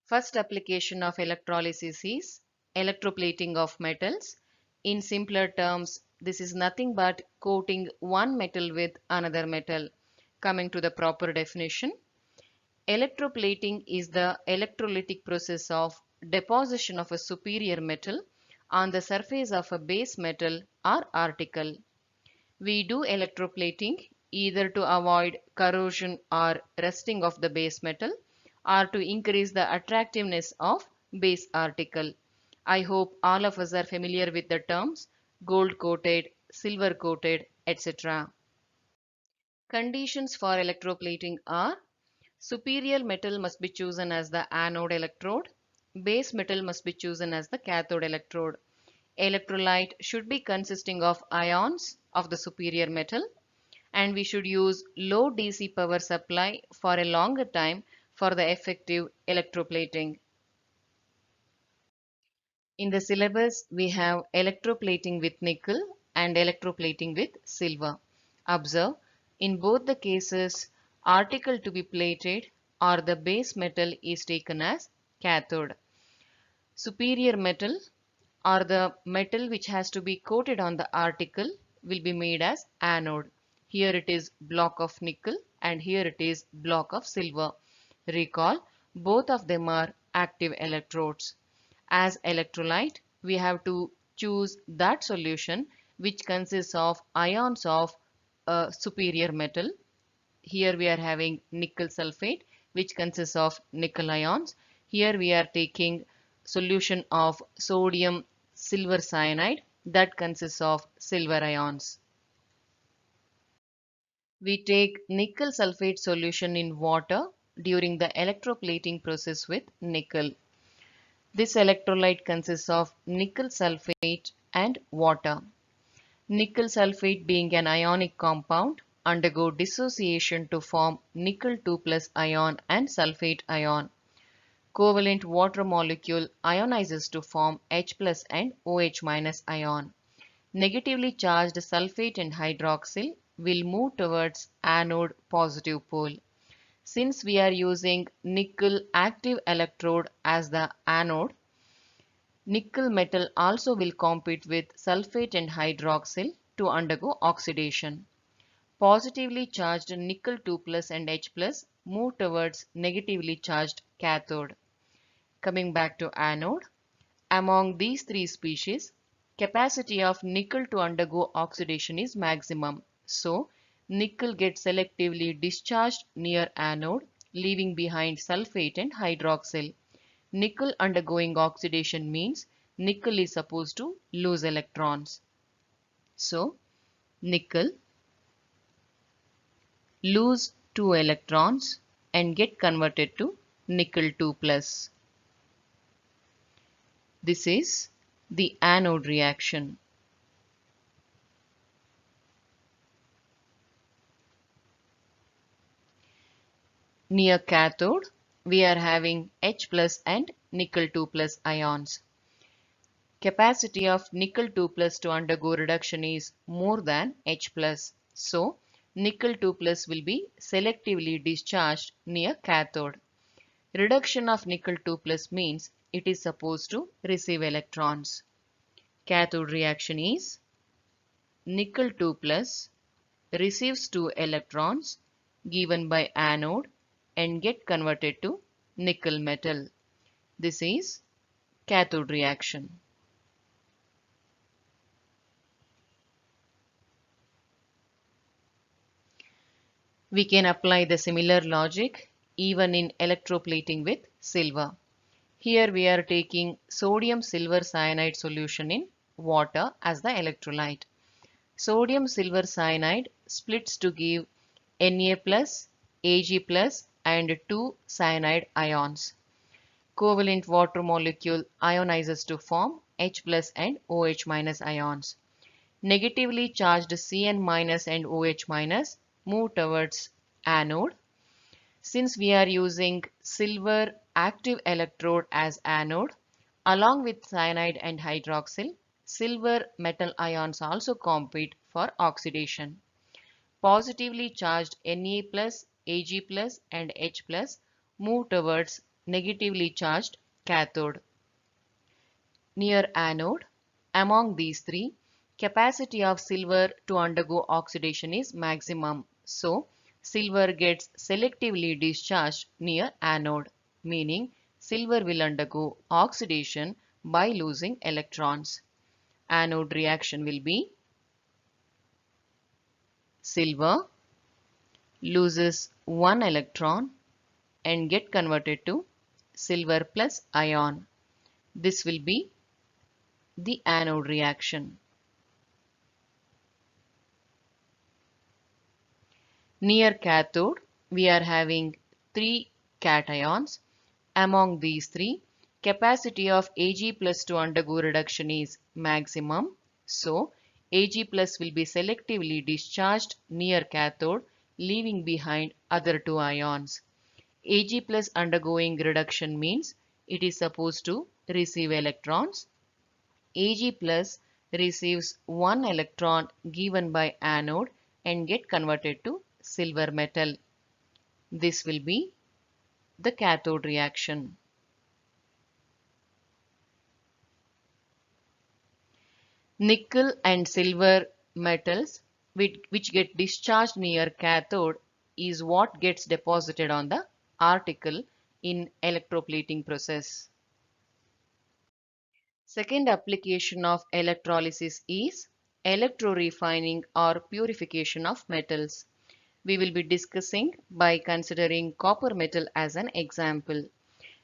First application of electrolysis is electroplating of metals. In simpler terms, this is nothing but coating one metal with another metal. Coming to the proper definition, electroplating is the electrolytic process of deposition of a superior metal on the surface of a base metal or article. We do electroplating either to avoid corrosion or rusting of the base metal or to increase the attractiveness of base article. I hope all of us are familiar with the terms gold coated, silver coated, etc. Conditions for electroplating are: superior metal must be chosen as the anode electrode, base metal must be chosen as the cathode electrode. Electrolyte should be consisting of ions of the superior metal, and we should use low DC power supply for a longer time for the effective electroplating. In the syllabus, we have electroplating with nickel and electroplating with silver. Observe, in both the cases, article to be plated or the base metal is taken as cathode. Superior metal or the metal which has to be coated on the article will be made as anode. Here it is block of nickel and here it is block of silver. Recall, both of them are active electrodes. As electrolyte, we have to choose that solution which consists of ions of a superior metal. Here we are having nickel sulfate which consists of nickel ions. Here we are taking solution of sodium silver cyanide that consists of silver ions. We take nickel sulfate solution in water during the electroplating process with nickel. This electrolyte consists of nickel sulfate and water. Nickel sulfate, being an ionic compound, undergo dissociation to form nickel 2 plus ion and sulfate ion. Covalent water molecule ionizes to form H plus and OH minus ion. Negatively charged sulfate and hydroxyl will move towards anode positive pole. Since we are using nickel active electrode as the anode, nickel metal also will compete with sulfate and hydroxyl to undergo oxidation. Positively charged nickel 2 plus and H plus move towards negatively charged cathode. Coming back to anode, among these three species, capacity of nickel to undergo oxidation is maximum. So, nickel gets selectively discharged near anode, leaving behind sulfate and hydroxyl. Nickel undergoing oxidation means nickel is supposed to lose electrons. So, nickel lose 2 electrons and get converted to nickel 2 plus. This is the anode reaction. Near cathode, we are having H plus and nickel 2 plus ions. Capacity of nickel 2 plus to undergo reduction is more than H plus. So, nickel 2 plus will be selectively discharged near cathode. Reduction of nickel 2 plus means it is supposed to receive electrons. Cathode reaction is nickel 2 plus receives 2 electrons given by anode and get converted to nickel metal. This is cathode reaction. We can apply the similar logic even in electroplating with silver. Here we are taking sodium silver cyanide solution in water as the electrolyte. Sodium silver cyanide splits to give Na plus, Ag plus and 2 cyanide ions. Covalent water molecule ionizes to form H plus and OH minus ions. Negatively charged Cn minus and OH minus move towards anode. Since we are using silver active electrode as anode, along with cyanide and hydroxyl, silver metal ions also compete for oxidation. Positively charged Na plus, Ag plus and H plus move towards negatively charged cathode. Near anode, among these three, capacity of silver to undergo oxidation is maximum. So, silver gets selectively discharged near anode, meaning silver will undergo oxidation by losing electrons. Anode reaction will be silver loses one electron and get converted to silver plus ion. This will be the anode reaction. Near cathode, we are having three cations. Among these three, capacity of Ag plus to undergo reduction is maximum. So, Ag plus will be selectively discharged near cathode, leaving behind other two ions. Ag plus undergoing reduction means it is supposed to receive electrons. Ag plus receives one electron given by anode and get converted to silver metal. This will be the cathode reaction. Nickel and silver metals which get discharged near cathode is what gets deposited on the article in electroplating process. Second application of electrolysis is electrorefining or purification of metals. We will be discussing by considering copper metal as an example.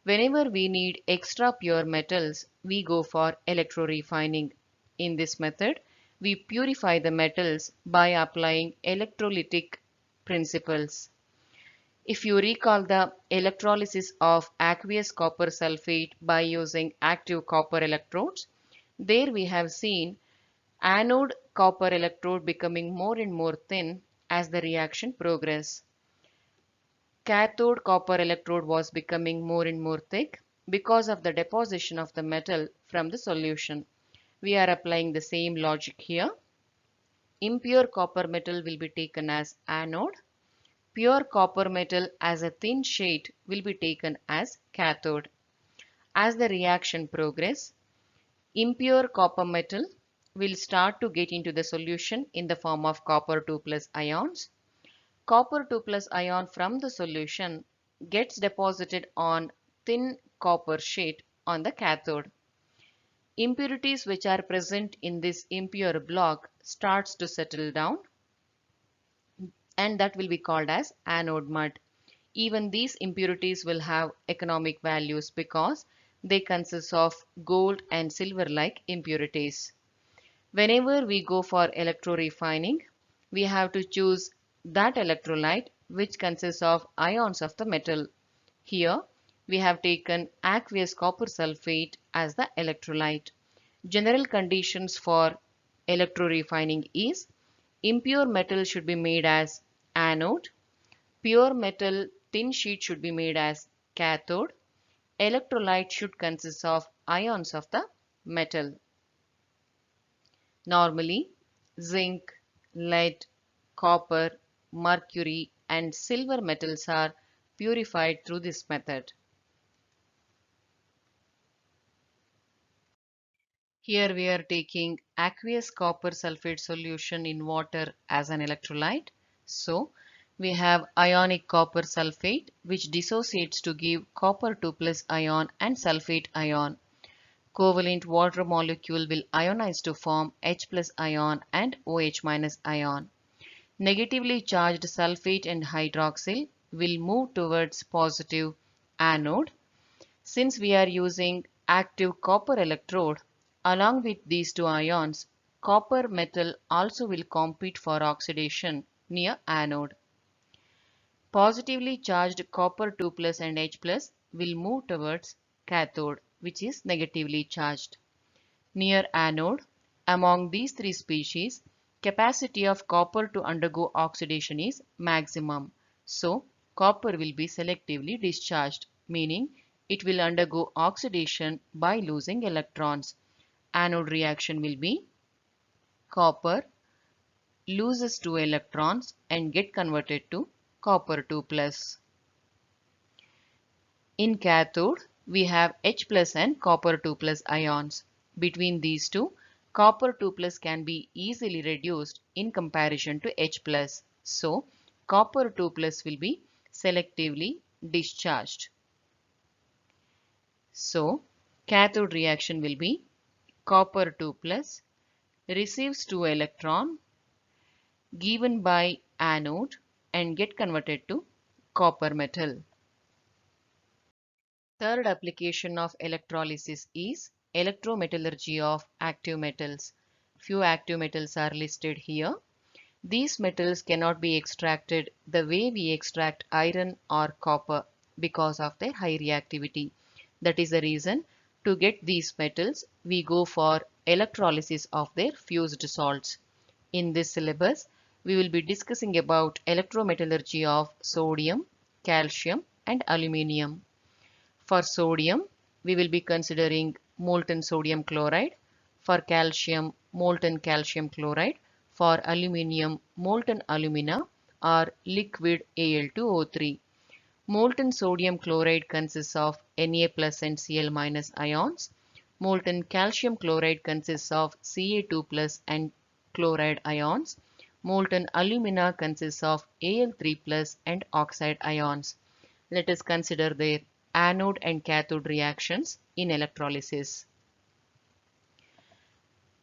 Whenever we need extra pure metals, we go for electrorefining. In this method, we purify the metals by applying electrolytic principles. If you recall the electrolysis of aqueous copper sulfate by using active copper electrodes, there we have seen anode copper electrode becoming more and more thin as the reaction progressed. Cathode copper electrode was becoming more and more thick because of the deposition of the metal from the solution. We are applying the same logic here. Impure copper metal will be taken as anode. Pure copper metal as a thin sheet will be taken as cathode. As the reaction progresses, impure copper metal will start to get into the solution in the form of copper 2 plus ions. Copper 2 plus ion from the solution gets deposited on thin copper sheet on the cathode. Impurities which are present in this impure block starts to settle down, and that will be called as anode mud. Even these impurities will have economic values because they consist of gold and silver like impurities. Whenever we go for electrorefining, we have to choose that electrolyte which consists of ions of the metal. Here we have taken aqueous copper sulfate as the electrolyte. General conditions for electrorefining is impure metal should be made as anode, pure metal thin sheet should be made as cathode, electrolyte should consist of ions of the metal. Normally, zinc, lead, copper, mercury, and silver metals are purified through this method. Here we are taking aqueous copper sulfate solution in water as an electrolyte. So, we have ionic copper sulfate which dissociates to give copper 2 plus ion and sulfate ion. Covalent water molecule will ionize to form H plus ion and OH minus ion. Negatively charged sulfate and hydroxyl will move towards positive anode. Since we are using active copper electrode, along with these two ions, copper metal also will compete for oxidation near anode. Positively charged copper 2 plus and H plus will move towards cathode, which is negatively charged. Near anode, among these three species, capacity of copper to undergo oxidation is maximum. So, copper will be selectively discharged, meaning it will undergo oxidation by losing electrons. Anode reaction will be copper loses 2 electrons and get converted to copper 2 plus. In cathode, we have H plus and copper 2 plus ions. Between these two, copper 2 plus can be easily reduced in comparison to H plus. So, copper 2 plus will be selectively discharged. So, cathode reaction will be copper 2 plus receives 2 electron given by anode and get converted to copper metal. Third application of electrolysis is electrometallurgy of active metals. Few active metals are listed here. These metals cannot be extracted the way we extract iron or copper because of their high reactivity. That is the reason to get these metals we go for electrolysis of their fused salts. In this syllabus, we will be discussing about electrometallurgy of sodium, calcium and aluminium. For sodium, we will be considering molten sodium chloride. For calcium, molten calcium chloride. For aluminium, molten alumina or liquid Al2O3. Molten sodium chloride consists of Na plus and Cl minus ions. Molten calcium chloride consists of Ca2 plus and chloride ions. Molten alumina consists of Al3 plus and oxide ions. Let us consider their anode and cathode reactions in electrolysis.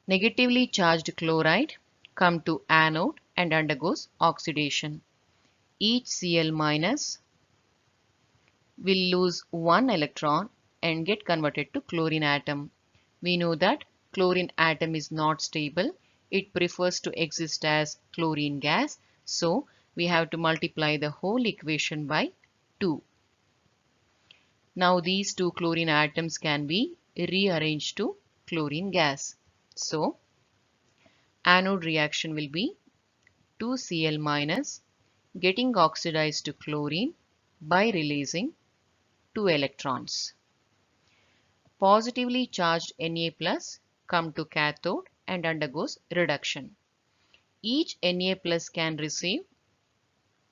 Negatively charged chloride come to anode and undergoes oxidation. Each Cl minus will lose one electron and get converted to chlorine atom. We know that chlorine atom is not stable. It prefers to exist as chlorine gas. So we have to multiply the whole equation by 2. Now these two chlorine atoms can be rearranged to chlorine gas. So anode reaction will be 2Cl minus getting oxidized to chlorine by releasing 2 electrons. Positively charged Na plus come to cathode and undergoes reduction. Each Na plus can receive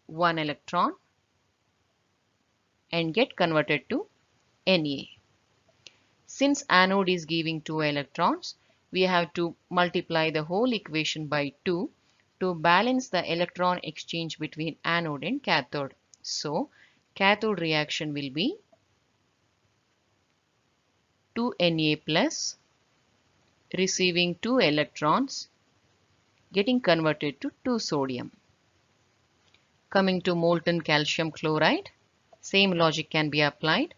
1 electron and get converted to Na. Since anode is giving 2 electrons, we have to multiply the whole equation by 2 to balance the electron exchange between anode and cathode. So, cathode reaction will be 2Na plus receiving 2 electrons getting converted to 2 sodium. Coming to molten calcium chloride, same logic can be applied.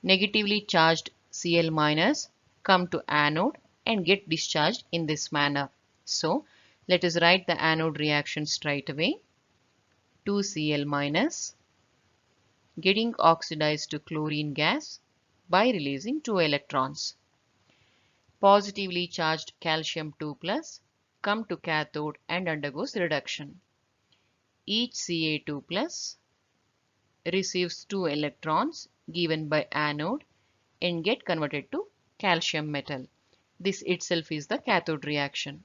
Negatively charged Cl minus come to anode and get discharged in this manner. So let us write the anode reaction straight away. 2Cl minus getting oxidized to chlorine gas by releasing 2 electrons. Positively charged calcium 2 plus come to cathode and undergoes reduction. Each Ca2 plus receives 2 electrons given by anode and get converted to calcium metal. This itself is the cathode reaction.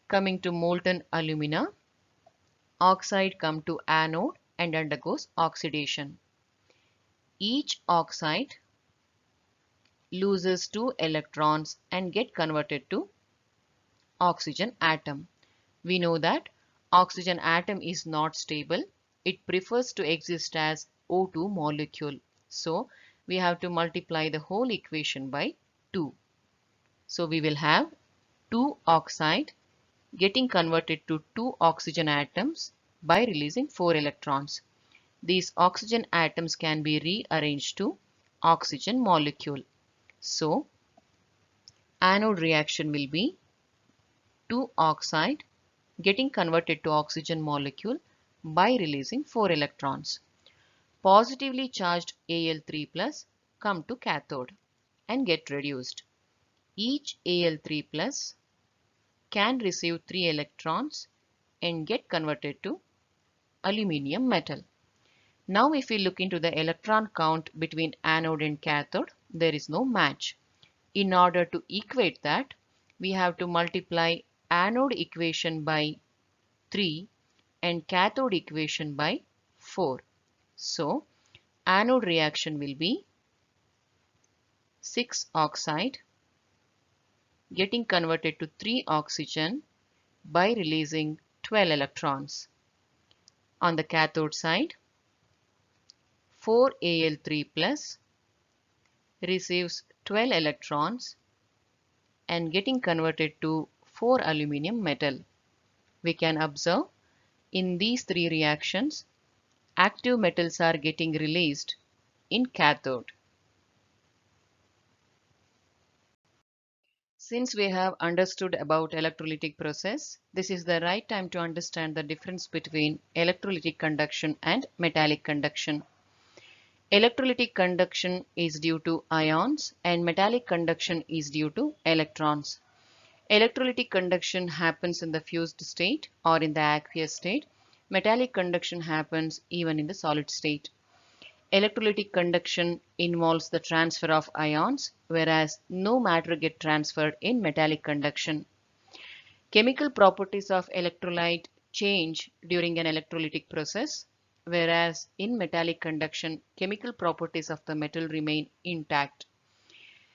Coming to molten alumina, oxide come to anode and undergoes oxidation. Each oxide loses 2 electrons and get converted to oxygen atom. We know that oxygen atom is not stable. It prefers to exist as O2 molecule. So we have to multiply the whole equation by 2. So we will have 2 oxide getting converted to 2 oxygen atoms by releasing 4 electrons. These oxygen atoms can be rearranged to oxygen molecule. So anode reaction will be 2 oxide getting converted to oxygen molecule by releasing 4 electrons. Positively charged Al3 plus come to cathode and get reduced. Each Al3 plus can receive 3 electrons and get converted to aluminium metal. Now if we look into the electron count between anode and cathode, there is no match. In order to equate that, we have to multiply anode equation by 3 and cathode equation by 4. So anode reaction will be 6 oxide getting converted to 3 oxygen by releasing 12 electrons. On the cathode side, 4Al3 plus receives 12 electrons and getting converted to 4 aluminum metal. We can observe in these three reactions, active metals are getting released in cathode. Since we have understood about electrolytic process, this is the right time to understand the difference between electrolytic conduction and metallic conduction. Electrolytic conduction is due to ions and metallic conduction is due to electrons. Electrolytic conduction happens in the fused state or in the aqueous state. Metallic conduction happens even in the solid state. Electrolytic conduction involves the transfer of ions, whereas no matter get transferred in metallic conduction. Chemical properties of electrolyte change during an electrolytic process, whereas in metallic conduction, chemical properties of the metal remain intact.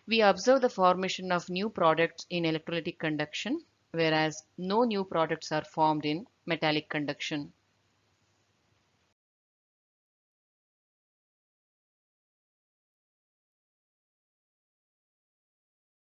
We observe the formation of new products in electrolytic conduction, whereas no new products are formed in metallic conduction.